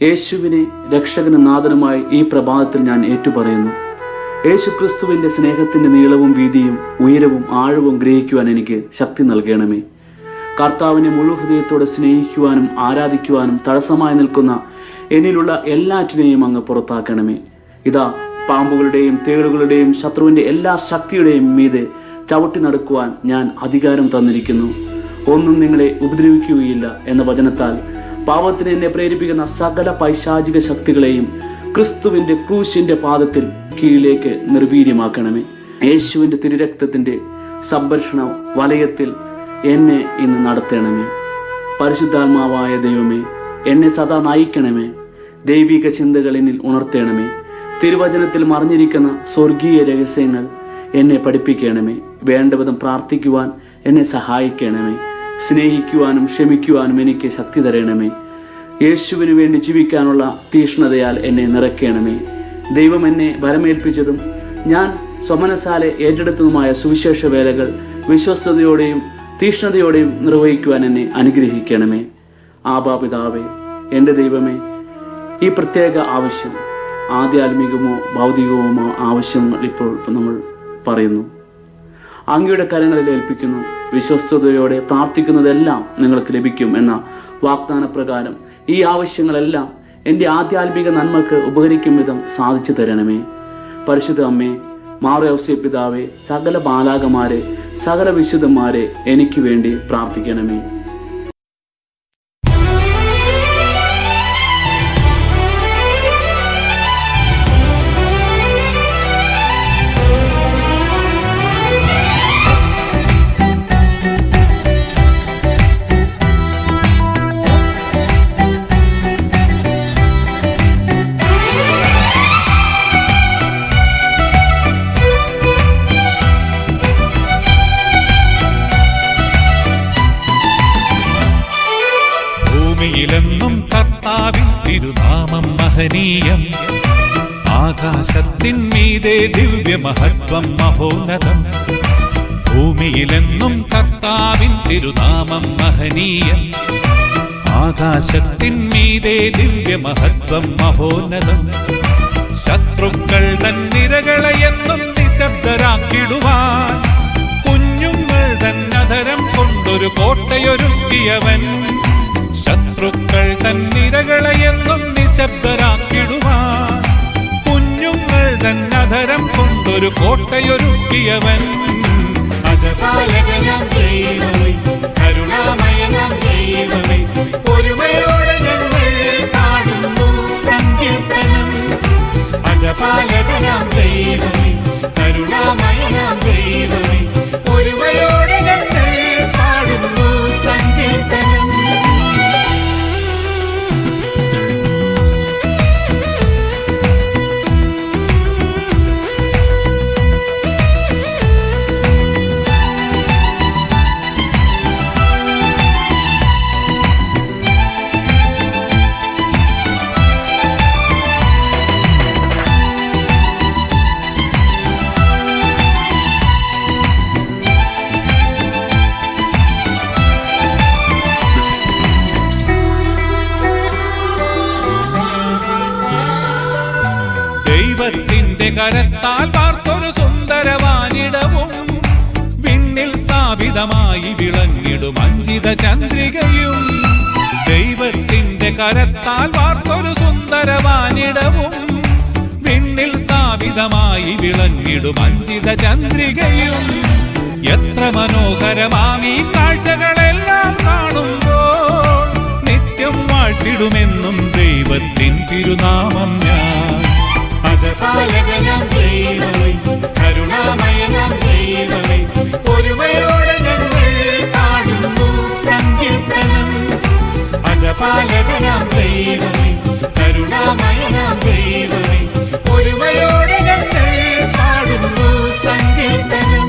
യേശുവിനെ രക്ഷകനും നാഥനുമായി ഈ പ്രഭാതത്തിൽ ഞാൻ ഏറ്റുപറയുന്നു. യേശു ക്രിസ്തുവിൻ്റെ സ്നേഹത്തിൻ്റെ നീളവും വീതിയും ഉയരവും ആഴവും ഗ്രഹിക്കുവാൻ എനിക്ക് ശക്തി നൽകണമേ. കർത്താവിനെ മുഴുവൻ ഹൃദയത്തോടെ സ്നേഹിക്കുവാനും ആരാധിക്കുവാനും തടസ്സമായി നിൽക്കുന്ന എന്നിലുള്ള എല്ലാറ്റിനെയും അങ്ങ് പുറത്താക്കണമേ. ഇതാ, പാമ്പുകളുടെയും തേളുകളുടെയും ശത്രുവിൻ്റെ എല്ലാ ശക്തിയുടെയും മീതെ ചവിട്ടി നടക്കുവാൻ ഞാൻ അധികാരം തന്നിരിക്കുന്നു. ഒന്നും നിങ്ങളെ ഉപദ്രവിക്കുകയില്ല എന്ന വചനത്താൽ പാപത്തിന് എന്നെ പ്രേരിപ്പിക്കുന്ന സകല പൈശാചിക ശക്തികളെയും ക്രിസ്തുവിൻ്റെ ക്രൂശിൻ്റെ പാദത്തിൽ കീഴിലേക്ക് നിർവീര്യമാക്കണമേ. യേശുവിൻ്റെ തിരുരക്തത്തിൻ്റെ സംരക്ഷണ വലയത്തിൽ എന്നെ ഇന്ന് നടത്തണമേ. പരിശുദ്ധാത്മാവായ ദൈവമേ, എന്നെ സദാ നയിക്കണമേ. ദൈവിക ചിന്തകൾ എന്നിൽ ഉണർത്തണമേ. തിരുവചനത്തിൽ മറിഞ്ഞിരിക്കുന്ന സ്വർഗീയ രഹസ്യങ്ങൾ എന്നെ പഠിപ്പിക്കണമേ. വേണ്ടവിധം പ്രാർത്ഥിക്കുവാൻ എന്നെ സഹായിക്കണമേ. സ്നേഹിക്കുവാനും ക്ഷമിക്കുവാനും എനിക്ക് ശക്തി തരണമേ. യേശുവിന് വേണ്ടി ജീവിക്കാനുള്ള തീഷ്ണതയാൽ എന്നെ നിറയ്ക്കണമേ. ദൈവം എന്നെ വരമേൽപ്പിച്ചതും ഞാൻ സ്വമനസാലെ ഏറ്റെടുത്തതുമായ സുവിശേഷ വേലകൾ വിശ്വസ്തയോടെയും തീഷ്ണതയോടെയും നിർവഹിക്കുവാൻ എന്നെ അനുഗ്രഹിക്കണമേ. ആബാ പിതാവേ, എൻ്റെ ദൈവമേ, ഈ പ്രത്യേക ആവശ്യം ആധ്യാത്മികമോ ഭൗതികവുമോ ആവശ്യങ്ങൾ ഇപ്പോൾ നമ്മൾ പറയുന്നു, അങ്ങയുടെ കരങ്ങളിൽ ഏൽപ്പിക്കുന്നു. വിശ്വസ്തയോടെ പ്രാർത്ഥിക്കുന്നതെല്ലാം നിങ്ങൾക്ക് ലഭിക്കും എന്ന വാഗ്ദാന പ്രകാരം ഈ ആവശ്യങ്ങളെല്ലാം എൻ്റെ ആധ്യാത്മിക നന്മക്ക് ഉപകരിക്കും വിധം സാധിച്ചു തരണമേ. പരിശുദ്ധ അമ്മേ, മാർ ഔസേപ്പ് പിതാവേ, സകല ബാലാകമാരെ, സകല വിശുദ്ധന്മാരെ എനിക്ക് വേണ്ടി പ്രാർത്ഥിക്കണമേ. ഭൂമിയിലെന്നും കർത്താവിൻ തിരുനാമം മഹനീയം. ആകാശത്തിൻ മീതെ ദിവ്യമഹത്വം മഹോന്നതം. ഭൂമിയിലെന്നും കർത്താവിൻ തിരുനാമം മഹനീയം. ആകാശത്തിൻ മീതെ ദിവ്യമഹത്വം മഹോന്നതം. ശത്രുക്കൾ തൻ നിരകളെയെന്നും നിശബ്ദരാക്കിടുവാൻ കുഞ്ഞുങ്ങൾ തൻ അധരം കൊണ്ടൊരു കോട്ടയൊരുക്കിയവൻ. ശത്രുക്കൾ തൻ നിരകളെയെന്നും നിശബ്ദരാക്കിടുവാൻ കുഞ്ഞുങ്ങൾ തൻ അധരം കൊണ്ടൊരു കോട്ടയൊരുക്കിയവൻ. അജപാലകനാം ദൈവമേ, കരുണാമയനാം ദൈവമേ, ഒരുമയോടെ ഞങ്ങൾ പാടുന്നു സങ്കീർത്തനം. അജപാലകനാം ദൈവമേ, കരുണാമയനാം ദൈവമേ, ഒരുമയോടെ ഞങ്ങൾ പാടുന്നു സങ്കീർത്തനം. ദൈവത്തിന്റെ കരത്താൽ വാർത്തൊരു സുന്ദരവാനിടവും വിണ്ണിൽ സ്ഥാപിതമായി വിളങ്ങിടും അഞ്ചിത ചന്ദ്രികയും. ദൈവത്തിന്റെ കരത്താൽ വാർത്തൊരു സുന്ദരവാനിടവും വിണ്ണിൽ സ്ഥാപിതമായി വിളങ്ങിടും അഞ്ചിത ചന്ദ്രികയും. എത്ര മനോഹരമാമീ കാഴ്ചകളെല്ലാം കാണുമ്പോൾ നിത്യം വാഴ്ത്തിടുമെന്നും ദൈവത്തിൻ തിരുനാമം ഞാൻ. അജപാലകനാം ദൈവമേ, കരുണാമയനാം ദൈവമേ, ഒരുമയോടെ ഞങ്ങൾ പാടുന്നു സങ്കീർത്തനം. അജപാലകനാം ദൈവമേ, കരുണാമയനാം ദൈവമേ, ഒരുമയോടെ ഞങ്ങൾ പാടുന്നു സങ്കീർത്തനം.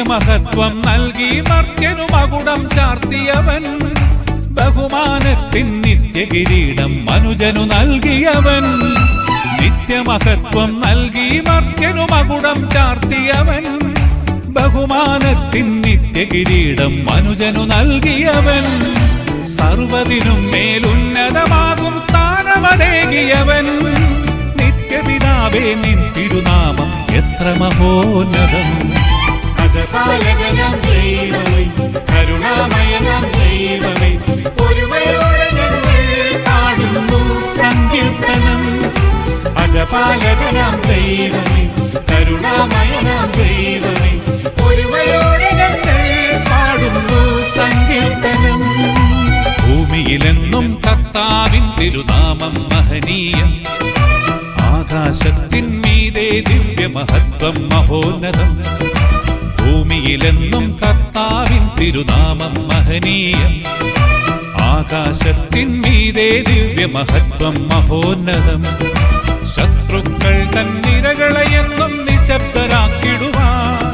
മഹത്വ മഹത്വം നൽകി മർത്യനു മകുടം ചാർത്തിയവൻ ബഹുമാനത്തിൻ നിത്യകിരീടം മനുജനു നൽകിയവൻ നിത്യമഹത്വം നൽകി മർത്യനു മകുടം ചാർത്തിയവൻ ബഹുമാനത്തിൻ നിത്യകിരീടം മനുജനു നൽകിയവൻ സർവ്വതിനും മേലുന്നതമാകും സ്ഥാനമതേകിയവൻ നിത്യപിതാവേ നിൻ തിരുനാമം എത്ര മഹോന്നതം അജപാലകനാം ദൈവമേ കരുണാമയനാം ദൈവമേ ഒരുമയോടെ ഞങ്ങൾ പാടുന്നു സങ്കീർത്തനം അജപാലകനാം ദൈവമേ കരുണാമയനാം ദൈവമേ ഒരുമയോടെ ഞങ്ങൾ പാടുന്നു സങ്കീർത്തനം ഭൂമിയിലെന്നും കർത്താവിൻ തിരുനാമം മഹനീയം ആകാശത്തിൻ മീതെ ദിവ്യമഹത്വം മഹോന്നതം ഭൂമിയിലെന്നും കർത്താവിൻ തിരുനാമം മഹനീയം ആകാശത്തിൻ മീതെ ദിവ്യമഹത്വം മഹോന്നതം ശത്രുക്കൾ തന്നിരകളെയെന്നും നിശബ്ദരാക്കിടുവാൻ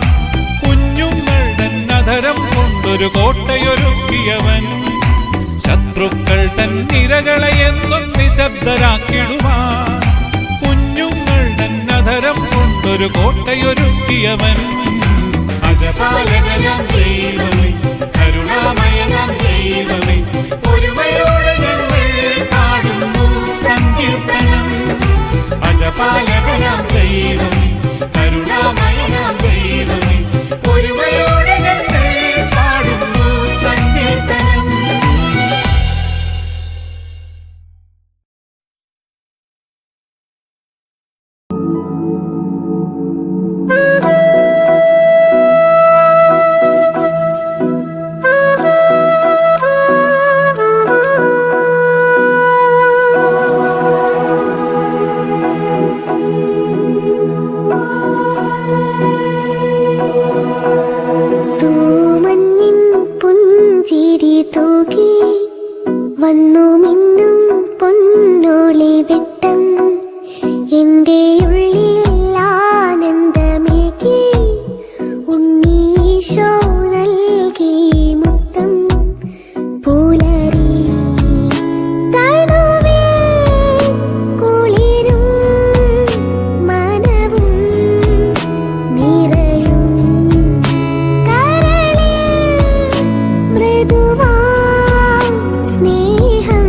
കുഞ്ഞുങ്ങൾ തന്നധരം കൊണ്ടൊരു കോട്ടയൊരുക്കിയവൻ ശത്രുക്കൾ തന്നിരകളെയെന്നും നിശബ്ദരാക്കിടുവാൻ കുഞ്ഞുങ്ങൾ തന്നധരം കൊണ്ടൊരു കോട്ടയൊരുക്കിയവൻ അജപാലകനാം ദൈവമേ കരുണാമയനാം ദൈവമേ ഒരുമയോടെ ഞങ്ങൾ പാടുന്നു സങ്കീർത്തനം അജപാലകനാം ദൈവമേ കരുണാമയനാം ദൈവമേ ഒരുമയോടെ ഞങ്ങൾ പാടുന്നു സങ്കീർത്തനം തൂമഞ്ഞിൻ പുഞ്ചിരി തൂകി വന്നു മിന്നും പൊന്നോളി വെട്ടം എന്റെ ഉള്ളിൽ ആനന്ദമേകി ഉണ്ണീശോ നൽകി മുത്തം പുലരി തണുവേ കുളിരും മനവും നിറയും മൃദുവാ സ്നേഹം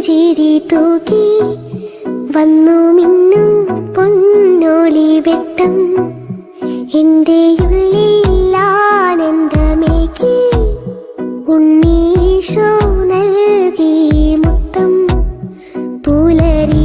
പുഞ്ചിരി തൂകി വന്നു മിന്നും പൊന്നോളി വെട്ടം എന്റെ ഉള്ളിൽ ആനന്ദമേകി ഉണ്ണീശോ നൽകി മുത്തം പുലരി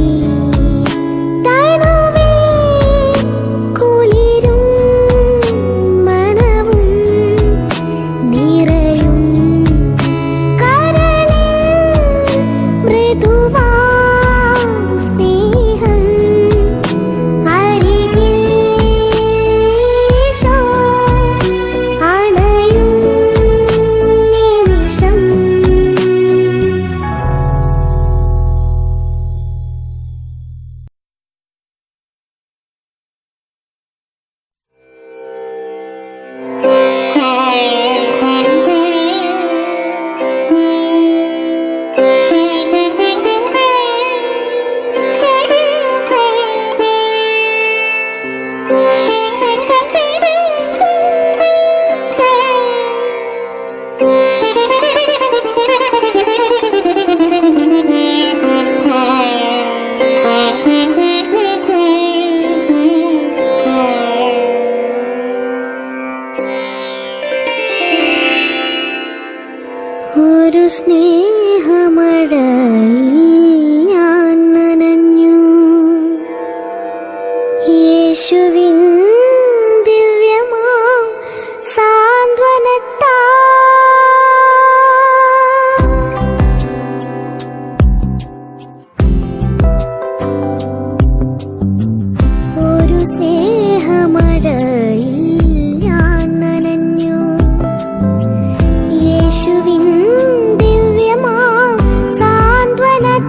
ഒരു സ്നേഹമഴയിൽ ഞാൻ നനഞ്ഞു യേശുവിൻ ദിവ്യമാം സാന്ത്വനത്താൽ ഒരു സ്നേഹമഴയിൽ ഞാൻ നനഞ്ഞു യേശുവിൻ ദിവ്യമാം സാന്ത്വനത്താൽ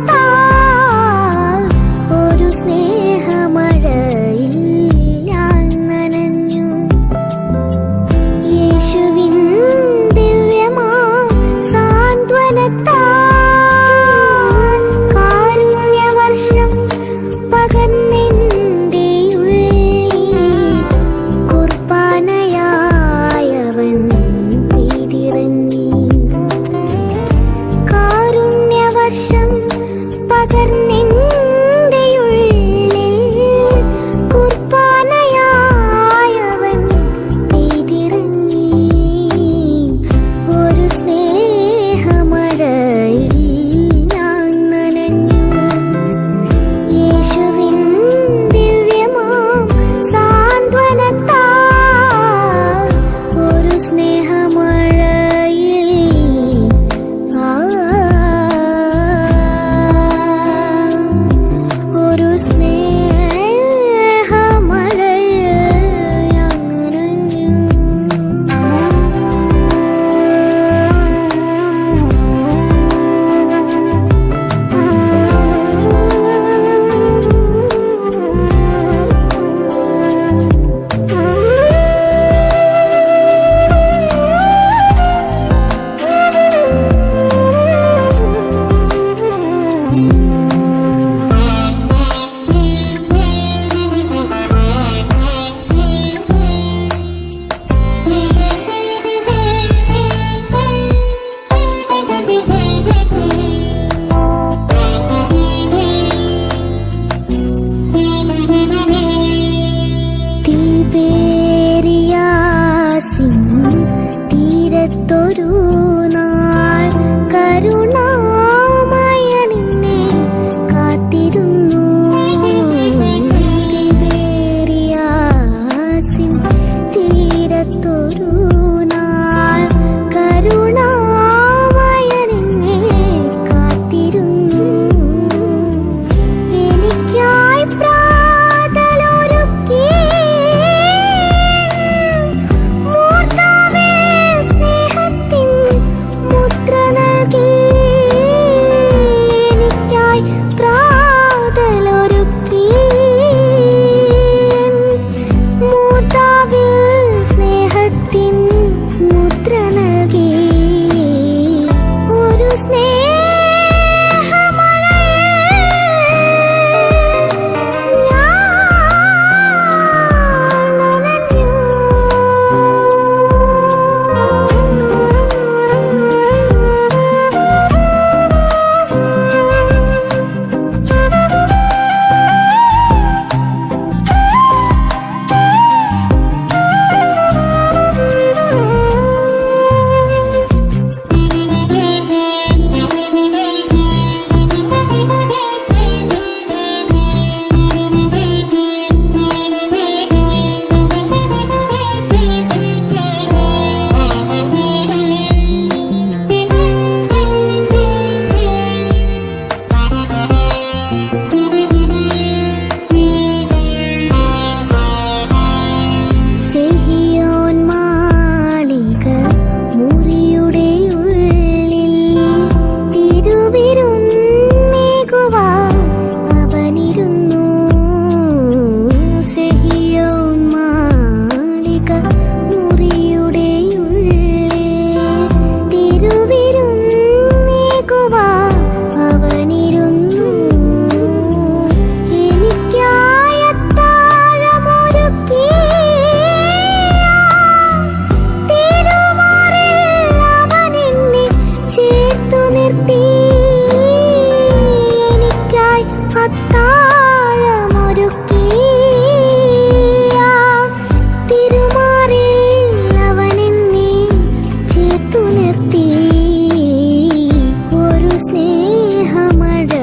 സ്നേഹമഴയിൽ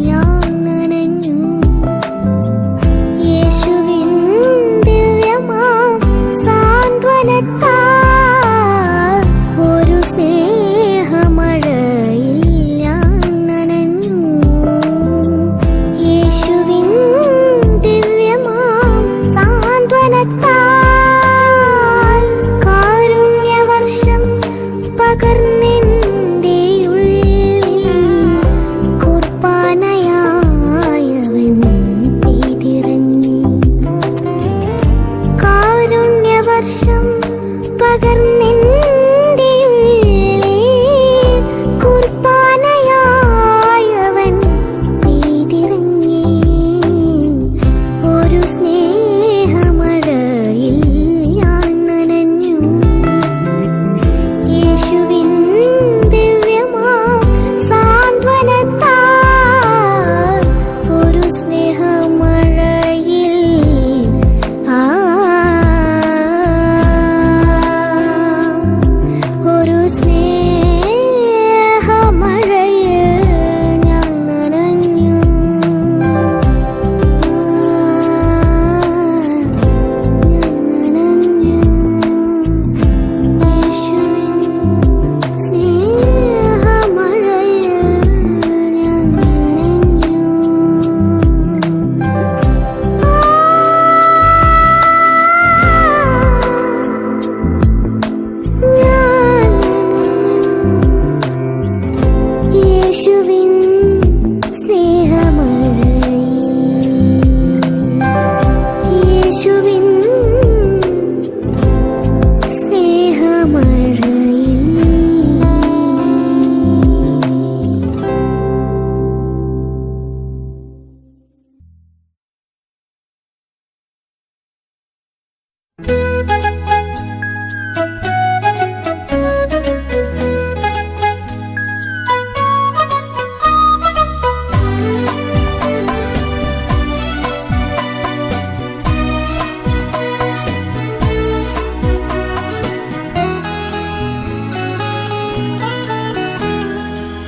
ഞാൻ നനഞ്ഞു. യേശുവിൻ ദിവ്യമാം സാന്ത്വനത്താൽ ഒരു സ്നേഹമഴയിൽ ഞാൻ നനഞ്ഞു. യേശുവിൻ ദിവ്യമാം സാന്ത്വനത്താൽ കാരുണ്യവർഷം പകർന്നെന്റെ ഉള്ളിൽ കുർബാനയായവൻ പെയ്തിറങ്ങി. കാരുണ്യവർഷം പകർന്നെന്റെ ഉള്ളിൽ കുർബാനയായവൻ പെയ്തിറങ്ങി. ഒരു സ്നേഹമഴയിൽ ഞാൻ നനഞ്ഞു. യേശുവിൻ ദിവ്യമാം സാന്ത്വനത്താൽ ഒരു സ്നേഹമഴയിൽ ഒരു സ്നേഹമഴയിൽ ഞാൻ നനഞ്ഞു. ഞാൻ നനഞ്ഞു. യേശുവിൻ സ്നേഹമഴയിൽ ഞാൻ നനഞ്ഞു. ഞാൻ നനഞ്ഞു. യേശുവിൻ സ്നേഹമഴയിൽ. യേശുവിൻ സ്നേഹമഴയിൽ.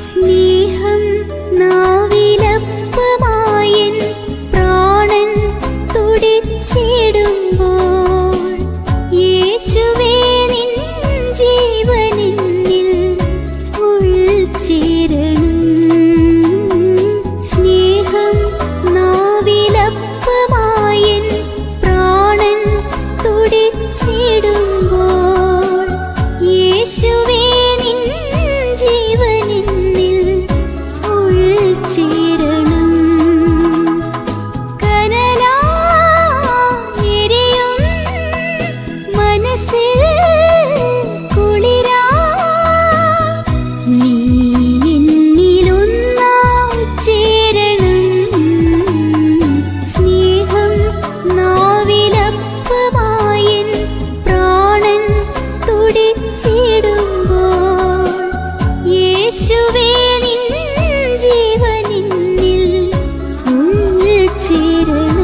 സ്നേഹം നാവിലപ്പമായൻ പ്രാണൻ തുടിച്ചിടുമ്പോൾ യേശുവേ നിൻ ജീവനിന്നിൽ ഉൾച്ചേരണം. സ്നേഹം നാവിലപ്പമായൻ പ്രാണൻ തുടിച്ചിടുമ്പോൾ യേശുവേ നിൻ ജീവനിന്നിൽ ഉൾച്ചേരണം. കനലായെരിയും മനസ്സിൽ കുളിരാ നീ എന്നിലൊന്നായി ചേരണം. സ്നേഹം നാവിലപ്പമായൻ പ്രാണൻ തുടിച്ചിടുമ്പോൾ യേശുവേ നിൻ ജീവനിന്നിൽ ഉൾച്ചേരണം.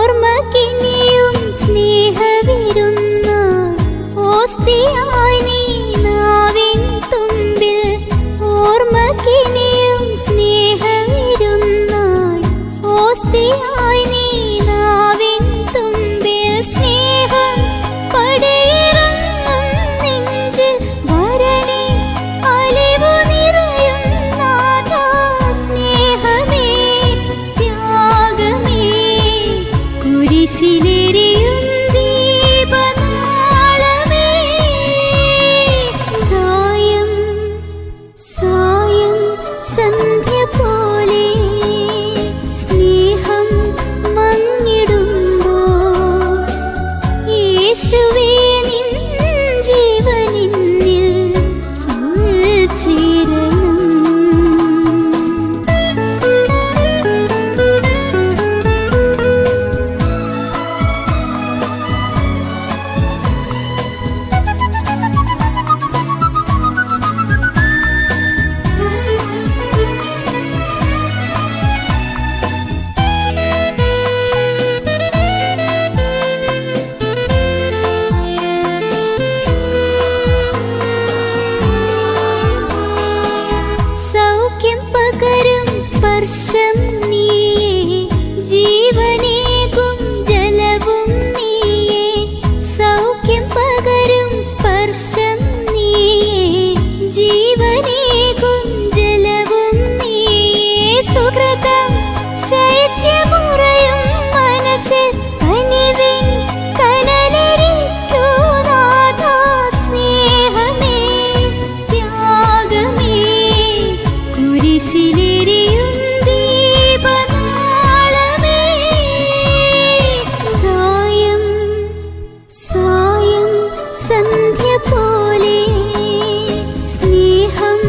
ഓർമ്മക്കിനിയും സ്നേഹവിരുന്നായി ഓസ്തിയായി നീ നാവിൻ തുമ്പിൽ. ഓർമ്മക്കിനിയും സ്നേഹവിരുന്നായി ഓസ്തിയായി നീ നാവിൻ തുമ്പിൽ. സ്നേഹം പടിയിറങ്ങും നെഞ്ചിൽ വരണേ അലിവു നിറയും നാഥാ. സ്നേഹമേ ത്യാഗമേ കുരിശിലെരിയും ദീപനാളമേ. സായം സായം സന്ധ്യ പോലെ സ്നേഹം സ്പർശം നീയേ, ജീവനേകും ജലവും നീയേ, സൗഖ്യം പകരും സ്പർശം നീയേ, ജീവനേകും ജലവും നീയേ. സുഹൃതം ശൈത്യമുറയും മനസ്സിൽ കനിവിൻ കനലരിക്കൂ നാഥാ. സ്നേഹമേ ത്യാഗമേ കുരിശിലെരിയും ദീപനാളമേ. സായം സായം സന്ധ്യ പോലെ സ്നേഹം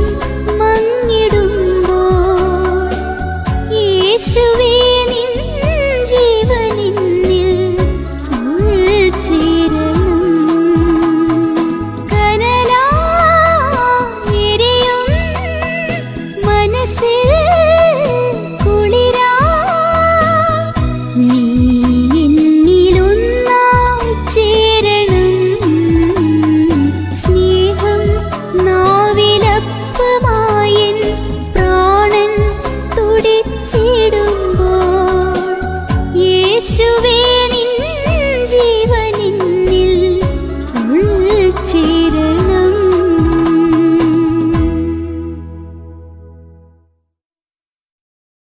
മങ്ങിടുമ്പോൾ യേശുവേ നിൻ ജീവനിന്നിൽ ഉൾച്ചേരണം. കനലായെരിയും മനസ്സിൽ